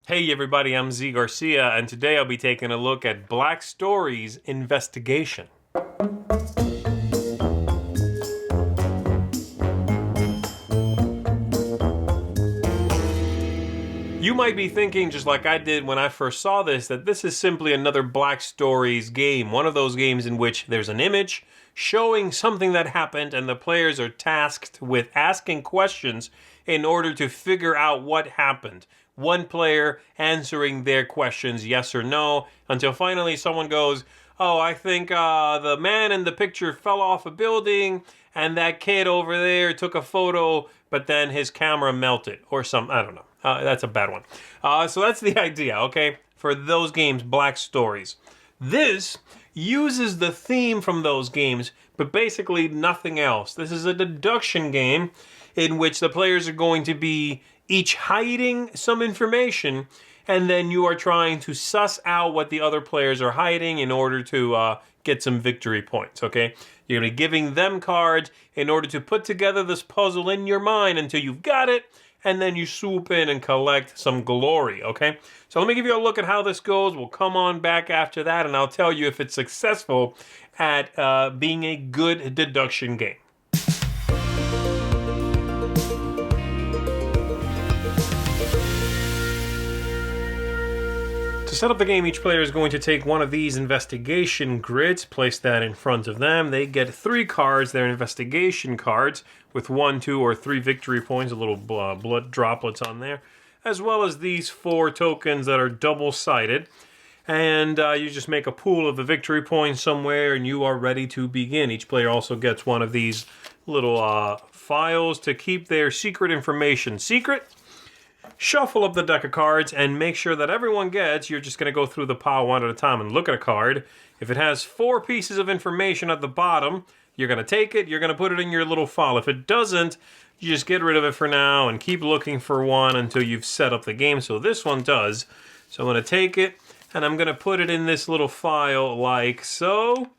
Hey everybody, I'm Z Garcia, and today I'll be taking a look at Black Stories Investigation. You might be thinking, just like I did when I first saw this, that this is simply another Black Stories game. One of those games in which there's an image showing something that happened and the players are tasked with asking questions in order to figure out what happened. One player answering their questions yes or no, until finally someone goes, oh, I think the man in the picture fell off a building and that kid over there took a photo, but then his camera melted or something. I don't know. That's a bad one. So that's the idea, okay? For those games, Black Stories. This uses the theme from those games, but basically nothing else. This is a deduction game in which the players are going to be each hiding some information, and then you are trying to suss out what the other players are hiding in order to get some victory points, okay? You're going to be giving them cards in order to put together this puzzle in your mind until you've got it, and then you swoop in and collect some glory, okay? So let me give you a look at how this goes. We'll come on back after that, and I'll tell you if it's successful at being a good deduction game. To set up the game, each player is going to take one of these investigation grids, place that in front of them. They get 3 cards, they're investigation cards, with 1, 2, or 3 victory points, a little blood droplets on there, as well as these 4 tokens that are double-sided. And you just make a pool of the victory points somewhere, and you are ready to begin. Each player also gets one of these little files to keep their secret information secret. Shuffle up the deck of cards and make sure that everyone gets, you're just going to go through the pile one at a time and look at a card. If it has 4 pieces of information at the bottom, you're going to take it, you're going to put it in your little file. If it doesn't, you just get rid of it for now and keep looking for one until you've set up the game. So this one does. So I'm going to take it and I'm going to put it in this little file like so,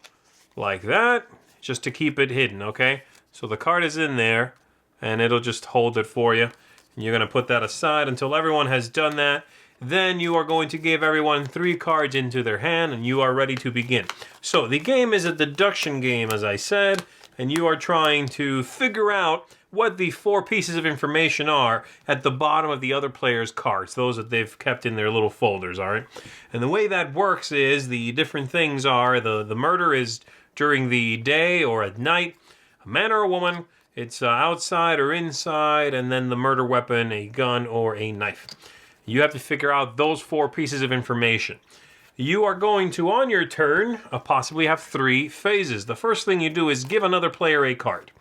like that, just to keep it hidden, okay? So the card is in there and it'll just hold it for you. You're going to put that aside until everyone has done that. Then you are going to give everyone 3 cards into their hand and you are ready to begin. So the game is a deduction game, as I said, and you are trying to figure out what the 4 pieces of information are at the bottom of the other player's cards, those that they've kept in their little folders, all right? And the way that works is the different things are the murder is during the day or at night, a man or a woman, it's outside or inside, and then the murder weapon, a gun or a knife. You have to figure out those 4 pieces of information. You are going to, on your turn, possibly have 3 phases. The first thing you do is give another player a card.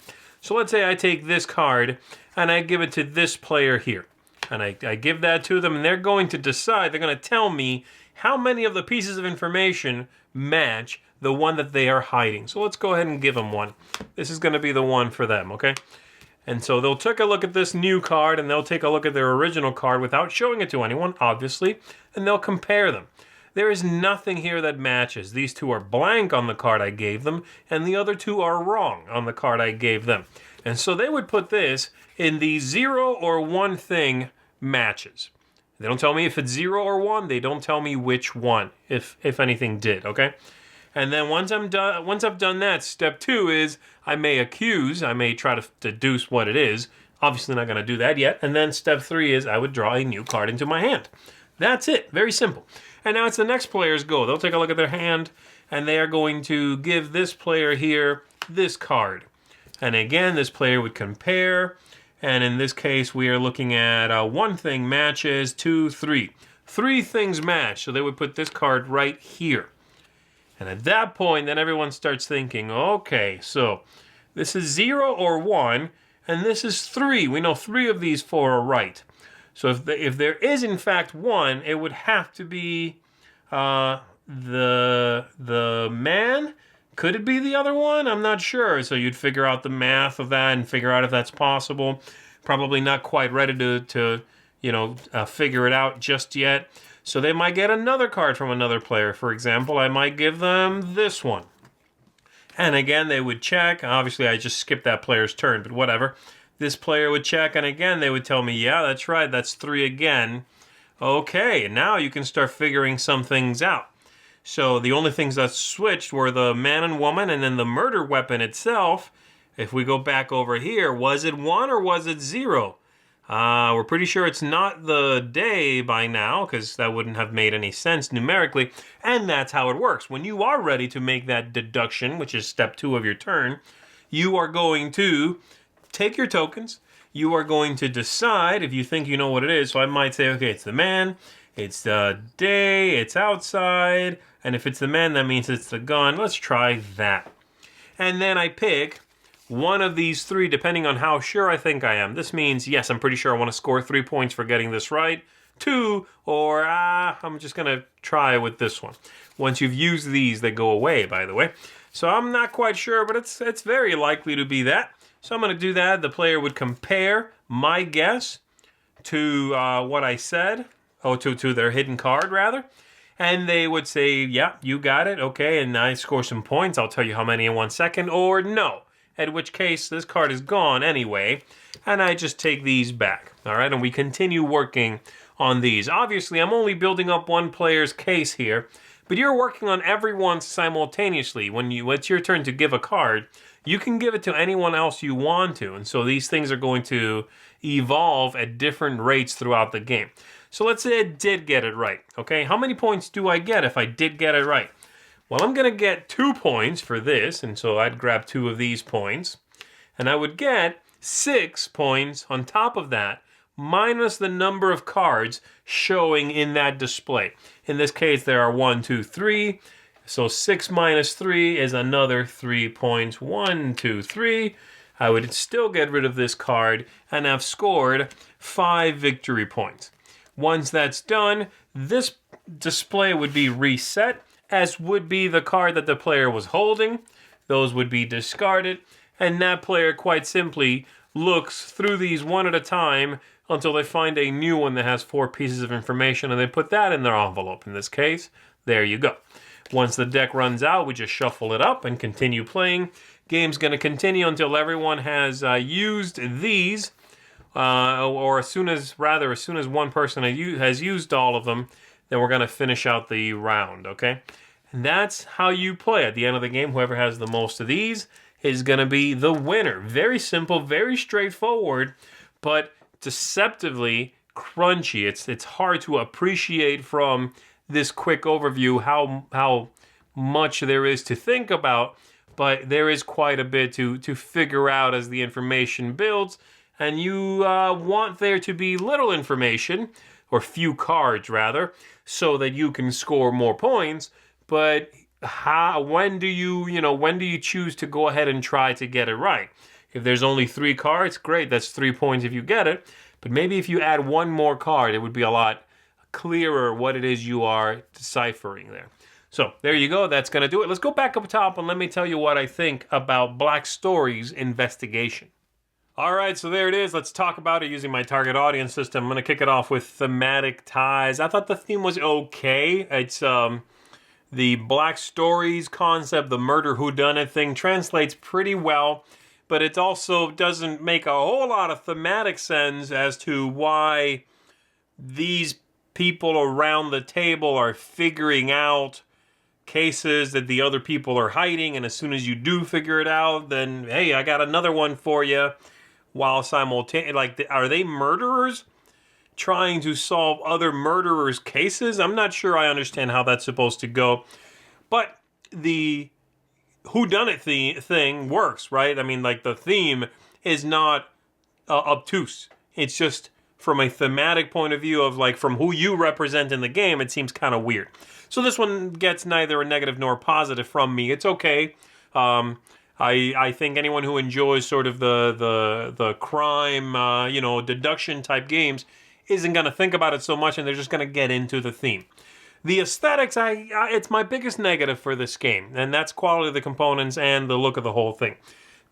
So let's say I take this card and I give it to this player here. And I give that to them, and they're going to decide, they're going to tell me how many of the pieces of information match the one that they are hiding. So let's go ahead and give them one. This is going to be the one for them, okay? And so they'll take a look at this new card, and they'll take a look at their original card without showing it to anyone, obviously, and they'll compare them. There is nothing here that matches. These 2 are blank on the card I gave them, and the other 2 are wrong on the card I gave them. And so they would put this in the 0 or 1 thing matches. They don't tell me if it's 0 or 1. They don't tell me which one, if anything did, okay? And then once I've done that, step 2 is I may try to deduce what it is. Obviously not going to do that yet. And then step 3 is I would draw a new card into my hand. That's it. Very simple. And now it's the next player's go. They'll take a look at their hand, and they are going to give this player here this card. And again, this player would compare. And in this case, we are looking at 1 thing matches, 2, 3. 3 things match. So they would put this card right here. And at that point, then everyone starts thinking, okay, so this is 0 or 1, and this is 3. We know 3 of these 4 are right. So if there is, in fact, 1, it would have to be the man. Could it be the other one? I'm not sure. So you'd figure out the math of that and figure out if that's possible. Probably not quite ready to figure it out just yet. So they might get another card from another player. For example, I might give them this one. And again, they would check. Obviously, I just skipped that player's turn, but whatever. This player would check, and again, they would tell me, yeah, that's right, that's 3 again. Okay, now you can start figuring some things out. So the only things that switched were the man and woman, and then the murder weapon itself. If we go back over here, was it 1 or was it 0? We're pretty sure it's not the day by now, because that wouldn't have made any sense numerically. And that's how it works. When you are ready to make that deduction, which is step 2 of your turn, you are going to take your tokens. You are going to decide if you think you know what it is. So I might say, okay, it's the man, it's the day, it's outside. And if it's the man, that means it's the gun. Let's try that. And then I pick one of these 3, depending on how sure I think I am. This means, yes, I'm pretty sure I want to score 3 points for getting this right. 2, or I'm just going to try with this one. Once you've used these, they go away, by the way. So I'm not quite sure, but it's very likely to be that. So I'm going to do that. The player would compare my guess to what I said. To their hidden card, rather. And they would say, yeah, you got it. Okay, and I score some points. I'll tell you how many in 1 second. Or no. At which case, this card is gone anyway. And I just take these back. All right, and we continue working on these. Obviously, I'm only building up one player's case here. But you're working on everyone simultaneously. When it's your turn to give a card, you can give it to anyone else you want to. And so these things are going to evolve at different rates throughout the game. So let's say I did get it right, okay? How many points do I get if I did get it right? Well, I'm going to get 2 points for this, and so I'd grab 2 of these points. And I would get 6 points on top of that, minus the number of cards showing in that display. In this case, there are 1, 2, 3. So 6 minus 3 is another 3 points. 1, 2, 3. I would still get rid of this card, and I've scored 5 victory points. Once that's done, this display would be reset, as would be the card that the player was holding. Those would be discarded, and that player quite simply looks through these one at a time until they find a new one that has 4 pieces of information, and they put that in their envelope. In this case, there you go. Once the deck runs out, we just shuffle it up and continue playing. Game's going to continue until everyone has used these. Or as soon as one person has used all of them, then we're going to finish out the round, okay? And that's how you play. At the end of the game, whoever has the most of these is going to be the winner. Very simple, very straightforward, but deceptively crunchy. It's hard to appreciate from this quick overview how much there is to think about, but there is quite a bit to figure out as the information builds. And you want there to be little information, or few cards rather, so that you can score more points. But when do you choose to go ahead and try to get it right? If there's only 3 cards, great, that's 3 points if you get it. But maybe if you add 1 more card, it would be a lot clearer what it is you are deciphering there. So there you go, that's going to do it. Let's go back up top and let me tell you what I think about Black Story's investigation. All right, so there it is. Let's talk about it using my target audience system. I'm going to kick it off with thematic ties. I thought the theme was okay. It's the Black Stories concept, the murder whodunit thing translates pretty well, but it also doesn't make a whole lot of thematic sense as to why these people around the table are figuring out cases that the other people are hiding, and as soon as you do figure it out, then, hey, I got another one for you. While simultaneously, are they murderers trying to solve other murderers' cases? I'm not sure I understand how that's supposed to go. But the whodunit thing works, right? I mean, like, the theme is not obtuse. It's just from a thematic point of view of, like, from who you represent in the game, it seems kind of weird. So this one gets neither a negative nor a positive from me. It's okay. I think anyone who enjoys sort of the crime, deduction type games isn't going to think about it so much, and they're just going to get into the theme. The aesthetics, it's my biggest negative for this game, and that's quality of the components and the look of the whole thing.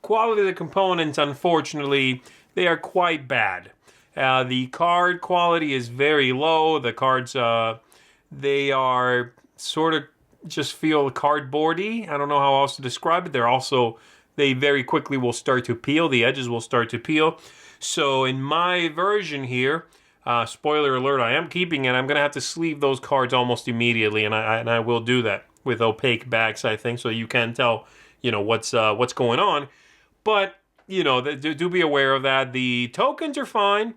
Quality of the components, unfortunately, they are quite bad. The card quality is very low. The cards, they are sort of just feel cardboardy. I don't know how else to describe it. They very quickly will start to peel. The edges will start to peel. So in my version here, Spoiler alert, I am keeping it. I'm going to have to sleeve those cards almost immediately, and I will do that with opaque backs, I think, so you can tell, what's going on. But, do be aware of that. The tokens are fine.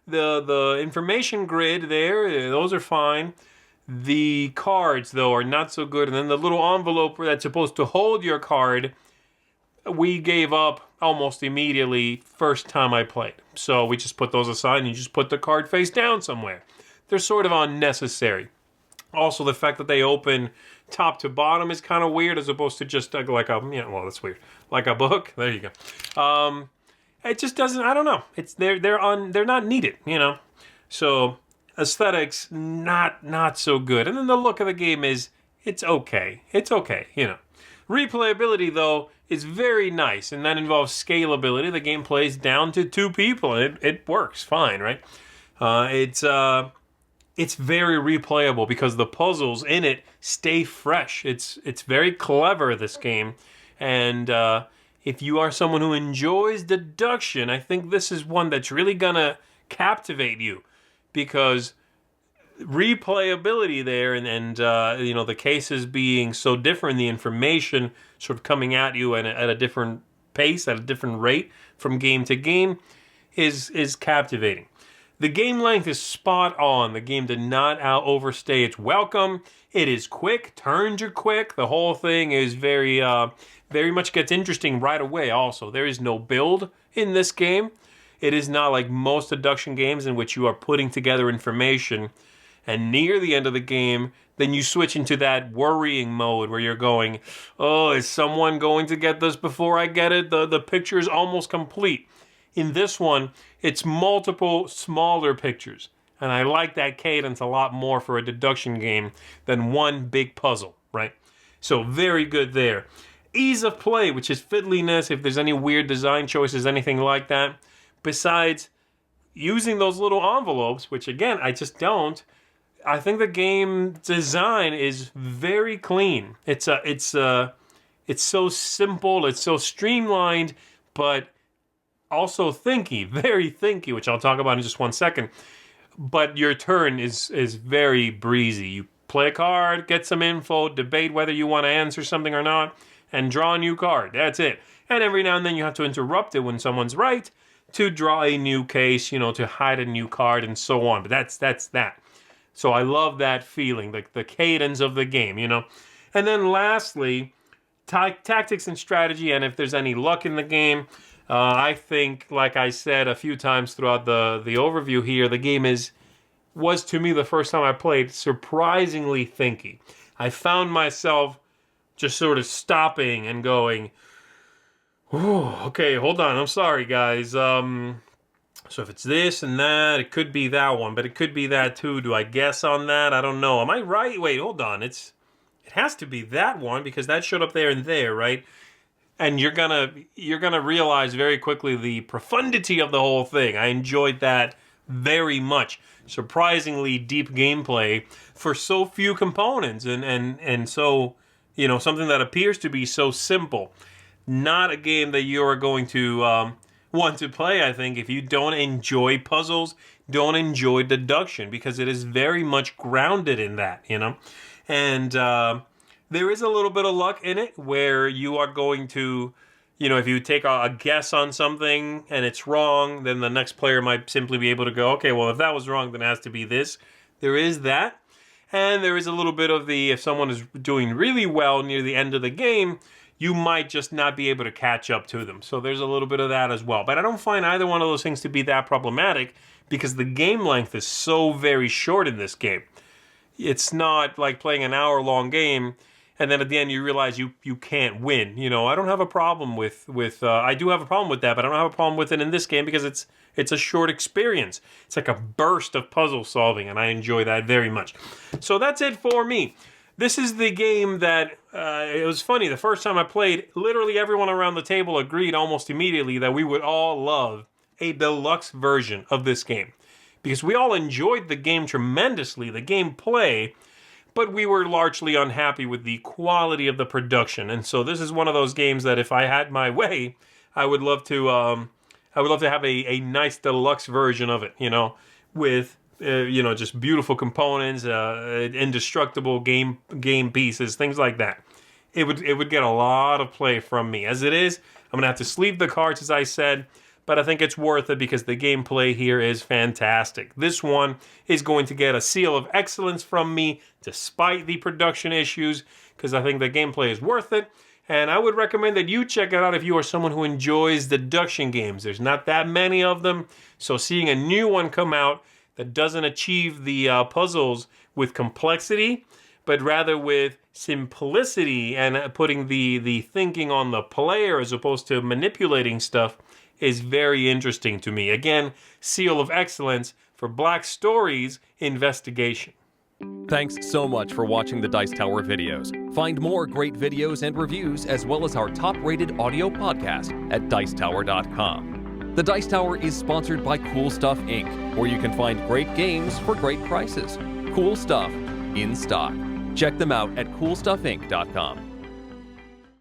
The information grid there, those are fine. The cards, though, are not so good. And then the little envelope that's supposed to hold your card, we gave up almost immediately first time I played. So we just put those aside and you just put the card face down somewhere. They're sort of unnecessary. Also, the fact that they open top to bottom is kind of weird as opposed to just like that's weird. Like a book. There you go. It just doesn't, I don't know. They're not needed, So aesthetics, not so good. And then the look of the game it's okay. It's okay, Replayability, though, is very nice, and that involves scalability. The game plays down to 2 people, and it works fine, right? It's very replayable because the puzzles in it stay fresh. It's very clever, this game, and if you are someone who enjoys deduction, I think this is one that's really gonna captivate you because replayability there and the cases being so different, the information sort of coming at you at a different pace, at a different rate from game to game is captivating. The game length is spot on. The game did not overstay its welcome. It is quick. Turns are quick. The whole thing is very much gets interesting right away also. There is no build in this game. It is not like most deduction games in which you are putting together information and near the end of the game, then you switch into that worrying mode where you're going, oh, is someone going to get this before I get it? The picture is almost complete. In this one, it's multiple smaller pictures. And I like that cadence a lot more for a deduction game than one big puzzle, right? So very good there. Ease of play, which is fiddliness, if there's any weird design choices, anything like that. Besides using those little envelopes, which again, I just don't, I think the game design is very clean. It's so simple, it's so streamlined, but also thinky, very thinky, which I'll talk about in just 1 second. But your turn is very breezy. You play a card, get some info, debate whether you want to answer something or not, and draw a new card. That's it. And every now and then you have to interrupt it when someone's right to draw a new case, to hide a new card and so on. But that's that. So I love that feeling, like the cadence of the game, And then lastly, tactics and strategy, and if there's any luck in the game, I think, like I said a few times throughout the overview here, the game was to me the first time I played surprisingly thinky. I found myself just sort of stopping and going, "Oh, okay, hold on, I'm sorry, guys. So if it's this and that, it could be that one, but it could be that too. Do I guess on that? I don't know. Am I right? Wait, hold on. It has to be that one because that showed up there and there, right? And you're gonna realize very quickly the profundity of the whole thing. I enjoyed that very much. Surprisingly deep gameplay for so few components and so, something that appears to be so simple. Not a game that you are going to want to play, I think, if you don't enjoy puzzles, don't enjoy deduction, because it is very much grounded in that, And there is a little bit of luck in it where you are going to, if you take a guess on something and it's wrong, then the next player might simply be able to go, okay, well, if that was wrong, then it has to be this. There is that. And there is a little bit of if someone is doing really well near the end of the game, you might just not be able to catch up to them. So there's a little bit of that as well. But I don't find either one of those things to be that problematic because the game length is so very short in this game. It's not like playing an hour-long game and then at the end you realize you can't win. I don't have a problem with I do have a problem with that, but I don't have a problem with it in this game because it's a short experience. It's like a burst of puzzle solving, and I enjoy that very much. So that's it for me. This is the game that, it was funny, the first time I played, literally everyone around the table agreed almost immediately that we would all love a deluxe version of this game. Because we all enjoyed the game tremendously, the gameplay, but we were largely unhappy with the quality of the production. And so this is one of those games that if I had my way, I would love to have a nice deluxe version of it, with just beautiful components, indestructible game pieces, things like that. It would get a lot of play from me. As it is, I'm gonna have to sleeve the cards, as I said, but I think it's worth it because the gameplay here is fantastic. This one is going to get a seal of excellence from me, despite the production issues, because I think the gameplay is worth it. And I would recommend that you check it out if you are someone who enjoys deduction games. There's not that many of them, so seeing a new one come out that doesn't achieve the puzzles with complexity, but rather with simplicity and putting the thinking on the player as opposed to manipulating stuff is very interesting to me. Again, seal of excellence for Black Stories Investigation. Thanks so much for watching the Dice Tower videos. Find more great videos and reviews as well as our top-rated audio podcast at Dicetower.com. The Dice Tower is sponsored by Cool Stuff Inc., where you can find great games for great prices. Cool stuff in stock. Check them out at CoolStuffInc.com.